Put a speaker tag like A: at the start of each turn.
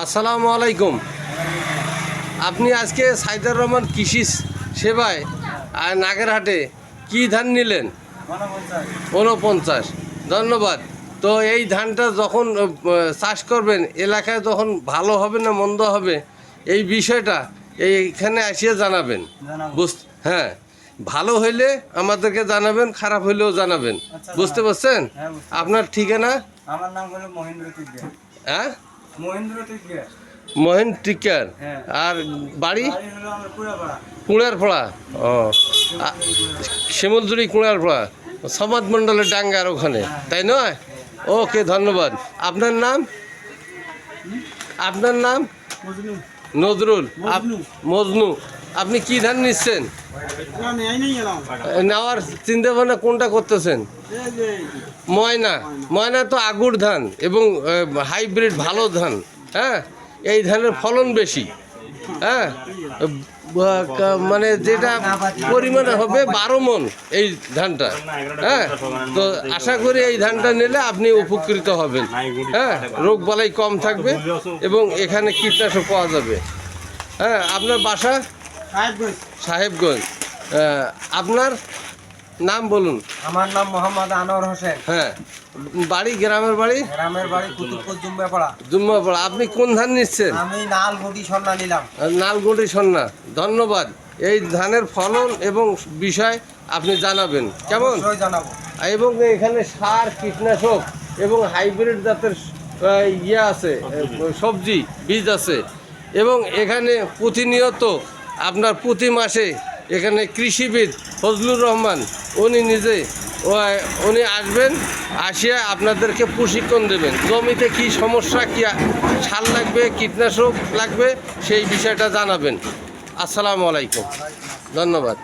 A: আসসালামু আলাইকুম। আপনি আজকে সাইদুর রহমান কৃষি সেবায় আর নাগেরহাটে কি ধান নিলেন? 49। ধন্যবাদ। তো এই ধানটা যখন চাষ করবেন এলাকায় যখন ভালো হবে না মন্দ হবে এই বিষয়টা এইখানে আসিয়ে জানাবেন। হ্যাঁ, ভালো হইলে আমাদেরকে জানাবেন, খারাপ হইলেও জানাবেন। বুঝতে পারছেন? আপনার ঠিকানা?
B: আমার নাম হলো মহেন্দ্র টিকা।
A: হ্যাঁ,
B: মহেন্দ্র টিকা।
A: মহেন টিকার।
B: হ্যাঁ।
A: আর বাড়ি?
B: বাড়ি হলো আমার কুড়াপাড়া।
A: কুড়ারপাড়া। ও, শিমুলজুড়ি কুড়ারপাড়া, সমাজ মণ্ডলের ডাঙ্গার ওখানে, তাই নয়? ওকে, ধন্যবাদ। আপনার নাম? আপনার নাম?
B: মজনু।
A: নজরুল।
B: মজনু।
A: মজনু। আপনি কি ধান নিচ্ছেন?
B: না নেই নাই এলাম।
A: নেওয়ার চিন্তা ভাবনা কোনটা করতেছেন?
B: এই যে
A: ময়না। ময়না তো আগুর ধান এবং হাইব্রিড ভালো ধান। হ্যাঁ, এই ধানের ফলন বেশি। হ্যাঁ, মানে যেটা পরিমাণে হবে 12 মণ এই ধানটা। হ্যাঁ, তো আশা করি এই ধানটা নিলে আপনি উপকৃত হবেন। হ্যাঁ, রোগ বালাই কম থাকবে এবং এখানে কীটনাশক পাওয়া যাবে। হ্যাঁ, আপনার বাসা? সাহেবগঞ্জ। আপনার নাম বলুন।
B: আমার নাম মোহাম্মদ আনোয়ার হোসেন।
A: হ্যাঁ, বাড়ি? গ্রামের বাড়ি?
B: গ্রামের বাড়ি কুতুবপুর জুম্বাপাড়া।
A: জুম্মাপাড়া। আপনি কোন ধান নিচ্ছেন?
B: আমি নালগুটি সন্না নিলাম।
A: নালগুটি সন্না। ধন্যবাদ। এই ধানের ফলন এবং বিষয় আপনি জানাবেন, কেমন?
B: অবশ্যই জানাবো।
A: এবং এখানে সার, কীটনাশক এবং হাইব্রিড জাতের ইয়ে আছে, সবজি বীজ আছে। এবং এখানে প্রতিনিয়ত আপনার প্রতি মাসে এখানে কৃষিবিদ ফজলুর রহমান উনি নিজে উনি আসবেন, আসিয়া আপনাদেরকে প্রশিক্ষণ দেবেন। জমিতে কি সমস্যা, কি সার লাগবে, কীটনাশক লাগবে, সেই বিষয়টা জানাবেন। আসসালামু আলাইকুম, ধন্যবাদ।